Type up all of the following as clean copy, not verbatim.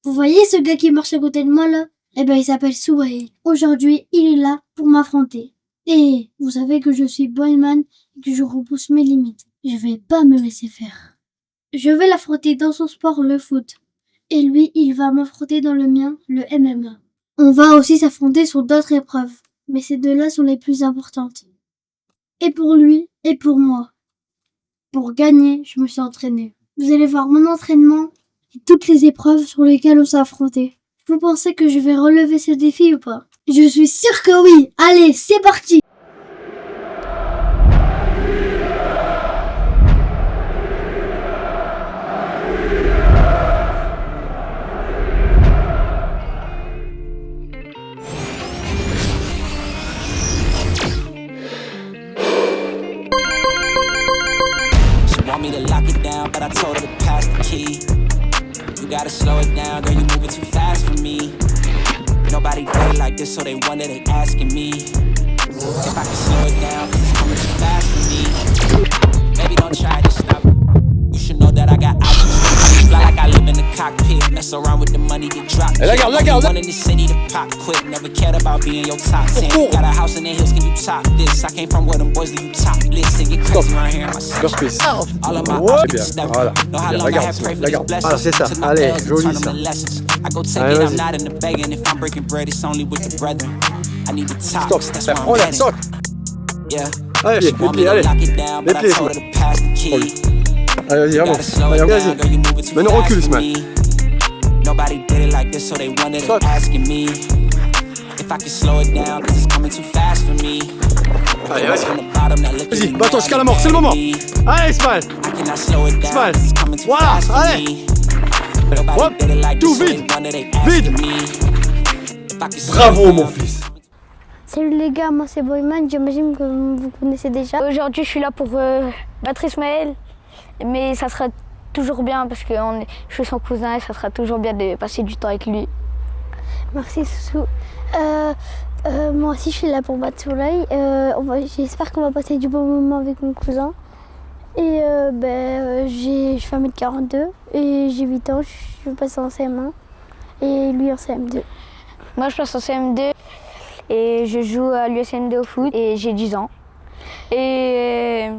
Vous voyez ce gars qui marche à côté de moi là? Eh ben il s'appelle Souhail. Aujourd'hui, il est là pour m'affronter. Et vous savez que je suis boyman et que je repousse mes limites. Je vais pas me laisser faire. Je vais l'affronter dans son sport, le foot. Et lui, il va m'affronter dans le mien, le MMA. On va aussi s'affronter sur d'autres épreuves. Mais ces deux-là sont les plus importantes. Et pour lui, et pour moi. Pour gagner, je me suis entraînée. Vous allez voir mon entraînement et toutes les épreuves sur lesquelles on s'est affronté. Vous pensez que je vais relever ce défi ou pas? Je suis sûre que oui. Allez, c'est parti! Want me to lock it down, but I told her to pass the key. You gotta slow it down, girl, you moving too fast for me. Nobody play like this, so they wonder, they asking me if I can slow it down, cause it's coming too fast for me. Baby, don't try to stop it. You should know that I got options. I just fly like I live in the cockpit. Mess around with the money, get dropped. La garde. One in the city to pop quick. Never cared about being your top 10. Got a house in the hills, can you top this? I came from where them boys leave you topless. They get crazy around here in my city. All of my options bien, step. voilà. Know how Bien, long I regarde have ça, prayed for regarde. these Voilà, c'est ça. blessings. Took my Allez, L's and joli turned them ça. to lessons. I go take Allez, it, I'm vas-y. not in the begging. If I'm breaking bread, it's only with the brethren. I need the Stop. tops, that's where I'm Oh là, heading. saute. Yeah. Allez, les Want me pieds, to allez. lock it down, Les but I pieds, told her to pass the key. Allez, vas-y, Gotta avance. slow it Allez, down, girl, vas-y. you moving too Maintenant, fast recule, for Ismaël. me. Nobody did it like this, so they wonder, they Saute. asking me if I can slow it down, cause it's coming too fast for me. Allez, vas-y. From the bottom, now look at Vas-y, me bats-toi now, jusqu'à la they mort, c'est le mad moment. at me. Allez, Ismaël. I cannot slow it down, Ismaël. cause it's coming too Voilà, fast for allez. me. Nobody Hop, did it like tout this, so they vide. wonder, they Vide. asking me if I can slow Bravo, it mon down. fils. Salut les gars, moi c'est Boyman, j'imagine que vous connaissez déjà. Aujourd'hui, je suis là pour battre Ismaël, mais ça sera toujours bien parce que je suis son cousin et ça sera toujours bien de passer du temps avec lui. Merci Soussou. Moi aussi je suis là pour battre Soleil. J'espère qu'on va passer du bon moment avec mon cousin. Et je fais 1m42 et j'ai 8 ans, je passe en CM1 et lui en CM2. Moi, je passe en CM2 et je joue à l'USM2 au foot et j'ai 10 ans. Et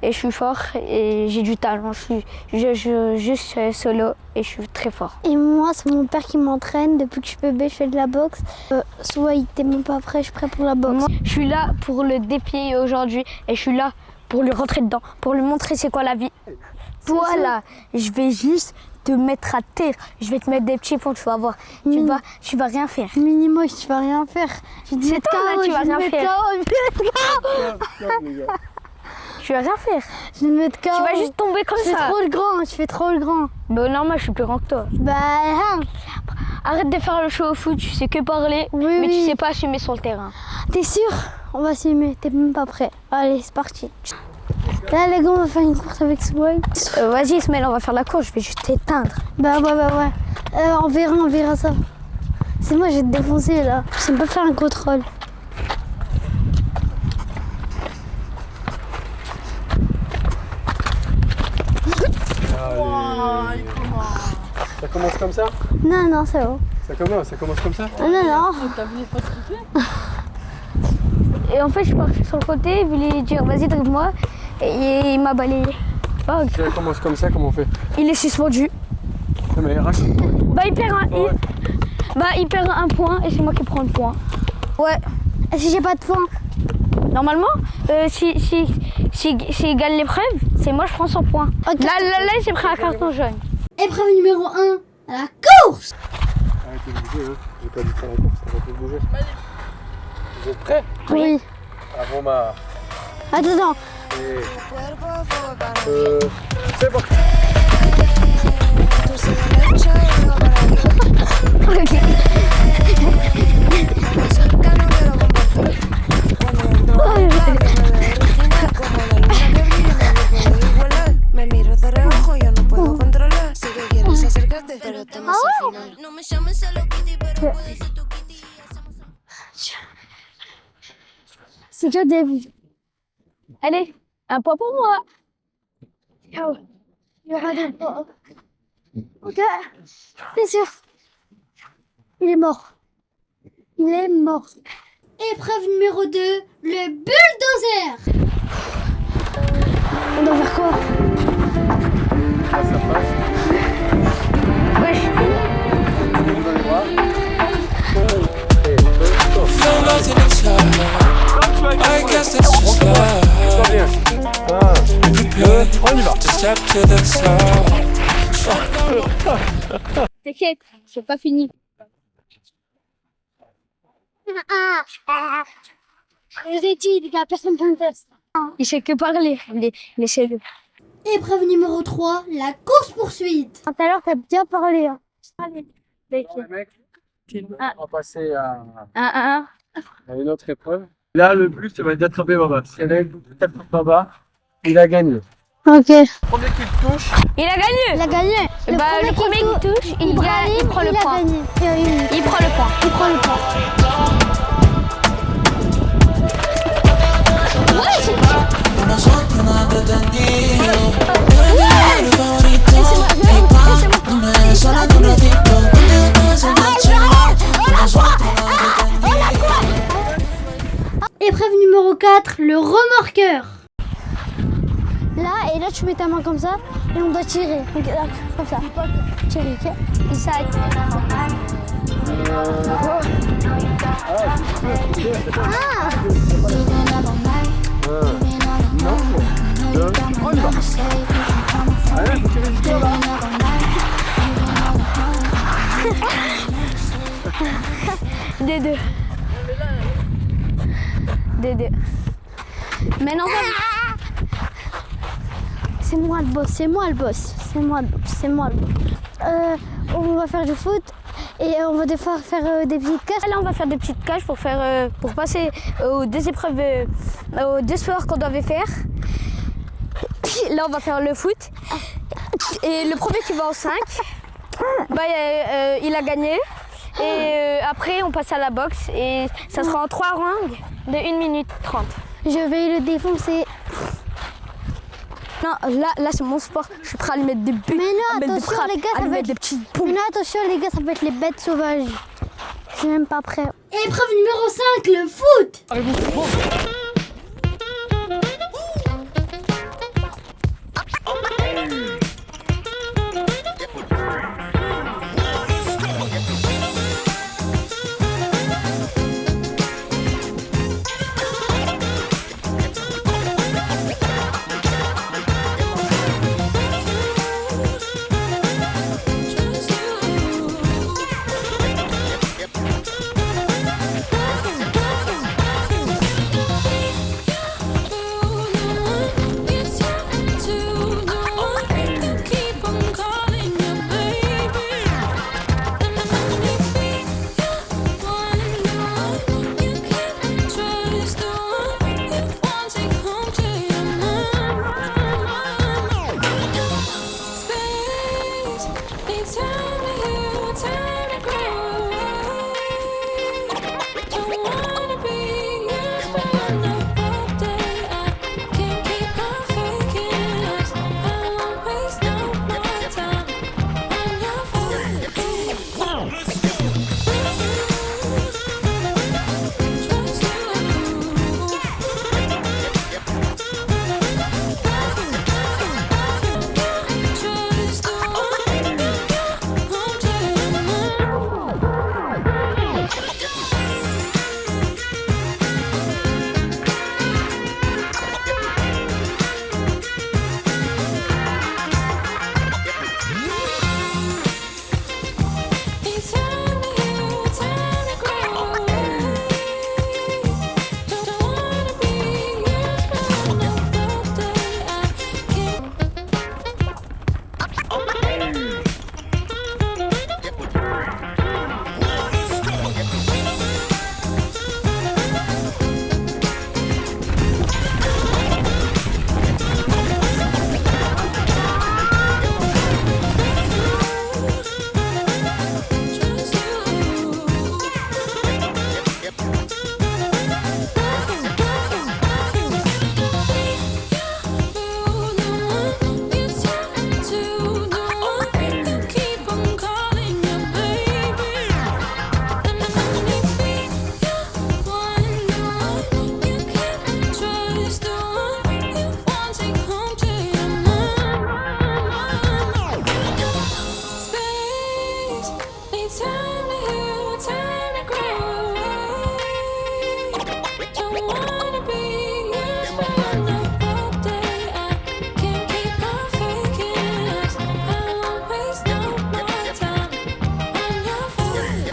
je suis fort et j'ai du talent. Je joue juste solo et je suis très fort. Et moi c'est mon père qui m'entraîne, depuis que je suis bébé je fais de la boxe. Soit il était même pas prêt, je suis prêt pour la boxe. Moi, je suis là pour le défier aujourd'hui et je suis là pour lui rentrer dedans, pour lui montrer c'est quoi la vie. Toi là, je vais juste te mettre à terre, je vais te mettre des petits points, tu vas voir. Tu vas rien faire. Minimo, tu vas rien faire. C'est toi là, tu vas rien faire. Tu vas rien faire. Je vais me mettre KO. Tu vas juste tomber comme Je fais ça. trop le grand, je fais trop le grand. Bah normal, je suis plus grand que toi. Arrête de faire le show au foot, tu sais que parler, Oui, mais oui. tu sais pas assumer sur le terrain. T'es sûr? On va s'aimer, t'es même pas prêt. Allez, c'est parti. Là les gars, on va faire une course avec Swag. Vas-y Ismaël, on va faire la course, je vais juste t'éteindre. Bah ouais. On verra ça. C'est moi, je vais te défoncer là. Je sais pas faire un contrôle. Allez. Ça commence comme ça? Non, c'est bon. Ça commence comme ça? Non. Et en fait, je suis partie sur le côté, je voulais lui dire vas-y, dribble-moi, et il m'a balayé. Oh, Si ça commence comme ça, comment on fait? il est suspendu. Non mais raconte-moi. Bah, il perd un point et c'est moi qui prends le point. Ouais. Et si j'ai pas de points? Normalement, s'il gagne l'épreuve, c'est moi je prends 100 points. Ok. Là, il s'est pris un carton jaune. Épreuve numéro 1, la course. Arrêtez de bouger, hein. J'ai pas dit faire la course, arrêtez de bouger. Vous êtes prêts? Oui. Avant ma... Attends. Et... c'est bon. Me miro de reojo, yo no puedo controlar. Sé que quieres acercarte, pero temas al final. No me llames a lo Kitty, pero puede ser tu Kitty. C'est déjà début. Allez, un point pour moi. Ciao. Il y aura des points. Ok, c'est sûr. Il est mort. Il est mort. Épreuve numéro 2, le bulldozer. On doit faire quoi? Face à face. On va les voir. Feel lost in the sky. I guess it's just Très life. bien. 1, 2, on y va. To step to the side. T'inquiète, c'est pas fini. Je vous ai dit, les gars, personne ne teste. Il sait que parler. Laissez-le. Épreuve numéro 3, la course-poursuite. Tout à l'heure, t'as bien parlé. Hein. Allez, Les mecs, on va passer à une autre épreuve. Là, le but, ça va être d'attraper Baba. Si elle attrape Baba, il a gagné. Ok. Premier qui le touche, Il a gagné. Il a gagné. Le premier qui touche, il prend le point. Il prend le point. Il prend le point. Nosotros nada pretendido. Mi favorito. Hey, pa, no me des solamente un ratito. Contigo todo es el chingón. Nosotros nada pretendido. Épreuve numéro 4, le remorqueur. Là, et là, tu mets ta main comme ça, et on doit tirer. Donc, là, comme ça. Tirer, ok? Et ça. on y va. Allez, faut tirer jusqu'à là. Des deux. Des deux. Maintenant, C'est moi le boss, c'est moi le boss, c'est moi le boss, c'est moi le boss. On va faire du foot et on va devoir faire des petites cages. là, on va faire des petites cages pour passer aux deux épreuves, aux deux sports qu'on devait faire. Là, on va faire le foot. Et le premier qui va en 5, il a gagné. Et après, on passe à la boxe et ça sera en 3 rounds de 1 minute 30. Je vais le défoncer. Non, là c'est mon sport. Je suis prêt à lui mettre des buts, Mais non, à mettre des attention, frappes, les gars, à ça lui va mettre être- des petits Mais boums. non, attention les gars, ça va être les bêtes sauvages. Je suis même pas prêt. Épreuve numéro 5, le foot. time to heal, time to grow. Don't wanna be used for another day. I can't keep on faking us. I won't waste no more time on your face.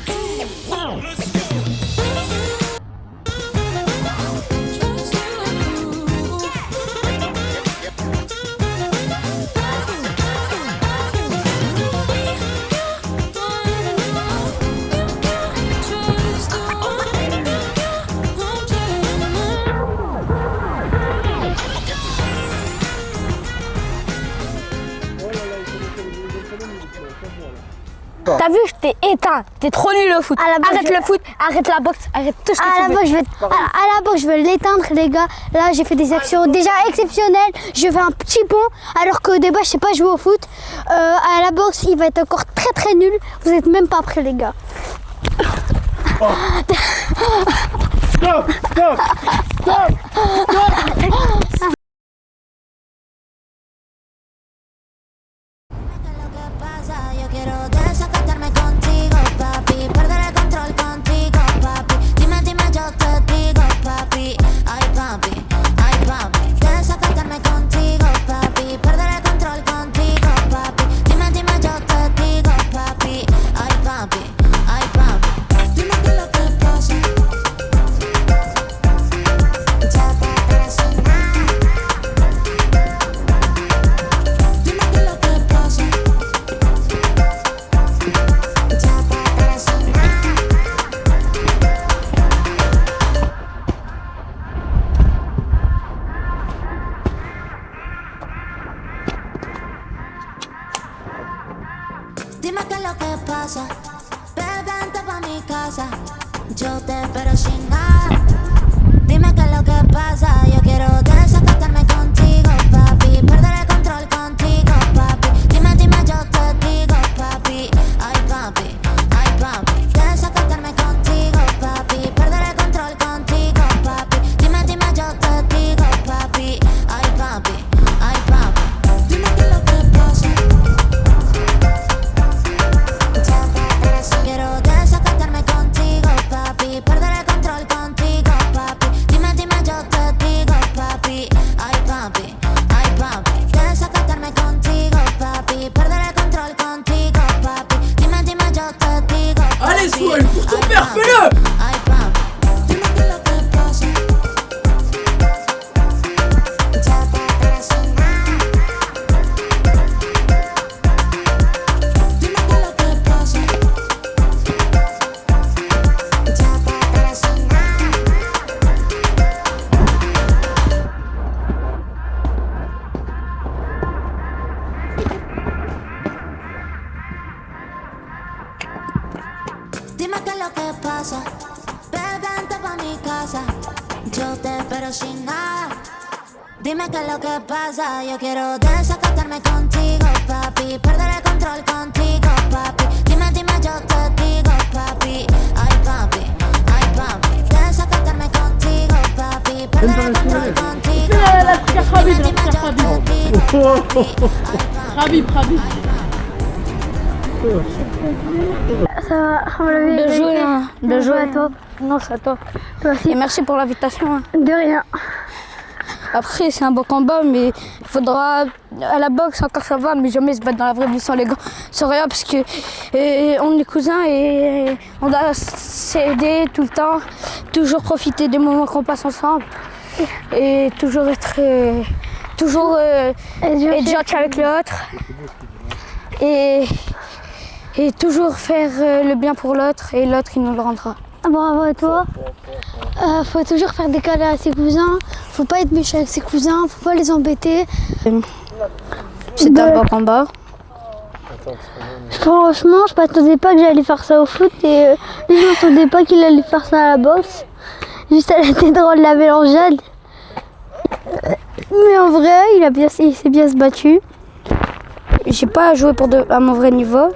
T'as vu, je t'ai éteint. T'es trop nul au foot. Arrête le foot, arrête la boxe, arrête tout ce que tu veux. À la boxe, je vais l'éteindre, les gars. Là, j'ai fait des actions déjà exceptionnelles. Je fais un petit bond, alors qu'au débat, je sais pas jouer au foot. À la boxe, il va être encore très très nul. Vous êtes même pas prêts, les gars. Stop! Stop! Stop! Stop! Lo que pasa, yo quiero desacatarme contigo, papi. Perder el control contigo, papi. Dime, dime, yo te digo, papi. Ay, papi, desacatarme contigo, papi. Perder el control contigo, papi. Dime, dime, yo te digo, papi. Ay, papi, dime qué es lo que pasa. Ya te quedas sin nada. Dime qué es lo que pasa. Dime qué es lo que pasa, bebé, vente pa' mi casa. Yo te espero sin nada. Dime qué es lo que pasa, yo quiero desacatarme contigo, papi. Perder el control contigo, papi. Dime, dime, yo te digo, papi. Ay, papi, desacatarme contigo, papi. Perder el control contigo, papi. Dime, dime, yo te digo, papi. Ay, papi, dime qué es lo que pasa. Quiero desacatarme contigo, papi. Perder el control contigo, papi. Dime, dime, yo te digo, papi. Ay, papi, desacatarme contigo, papi. Perder el control contigo, papi. Dime, dime, yo te digo, papi. Allez, Soul, pour ton père, fais-le! Ay, papi, dime qué es lo que pasa. Ya te quedas sin nada. Dime qué es lo que pasa. Ya te quedas sin nada. Dime qué es lo que pasa, bebé, vente pa' mi casa. Yo te espero sin nada. Dime qué es lo que pasa, yo quiero desacatarme contigo, papi. Perder el control contigo, papi. Dime, dime, yo te digo, papi. Ay, papi, desacatarme contigo, papi. Perder el control contigo, papi. Dime, dime, yo te digo, papi. Habib. Ça va, Bien joué à toi. Non, c'est à toi. Toi aussi. Et merci pour l'invitation. De rien. Après, c'est un beau combat, mais il faudra. À la boxe, encore ça va, mais jamais se battre dans la vraie vie sans les gants, sans rien, parce que on est cousins et on doit s'aider tout le temps, toujours profiter des moments qu'on passe ensemble et toujours être gentil avec l'autre et toujours faire le bien pour l'autre et l'autre il nous le rendra. Bravo à toi. Faut toujours faire des câlins à ses cousins. Faut pas être méchant avec ses cousins. Faut pas les embêter. C'était un bon combat. Franchement, je m'attendais pas que j'allais faire ça au foot et je m'attendais pas qu'il allait faire ça à la boxe. Juste à la tête drôle de la mélangeade. Mais en vrai, il s'est bien se battu. J'ai pas joué à mon vrai niveau.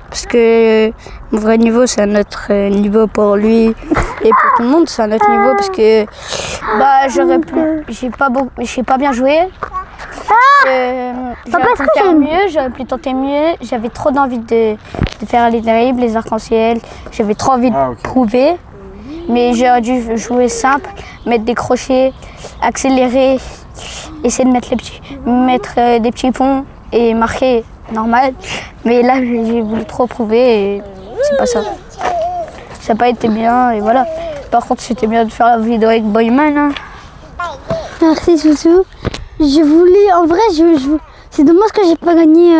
Parce que mon vrai niveau, c'est un autre niveau pour lui et pour tout le monde, c'est un autre niveau parce que j'ai pas bien joué. J'aurais pu faire mieux, j'aurais pu tenter mieux. J'avais trop d'envie de de faire les dribbles, les arcs-en-ciel. J'avais trop envie de prouver. Mais j'aurais dû jouer simple, mettre des crochets, accélérer, essayer de mettre des petits ponts et marquer normal. Mais là, j'ai voulu trop prouver et c'est pas ça. Ça n'a pas été bien et voilà. Par contre, c'était bien de faire la vidéo avec Boyman. Hein. Merci Soussou. Je voulais, en vrai, c'est dommage que j'ai pas gagné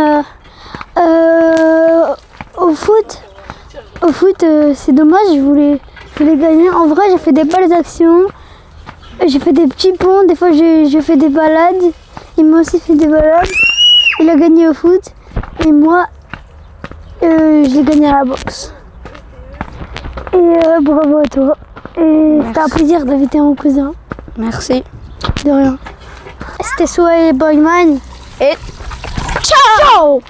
au foot. Au foot, c'est dommage, je voulais gagner. En vrai, j'ai fait des belles actions. J'ai fait des petits ponts, des fois j'ai fait des balades. Il m'a aussi fait des balades. Il a gagné au foot. Et moi, je l'ai gagné à la boxe. Et bravo à toi. Et c'était un plaisir d'inviter mon cousin. Merci. De rien. C'était Soa et Boyman. Et ciao!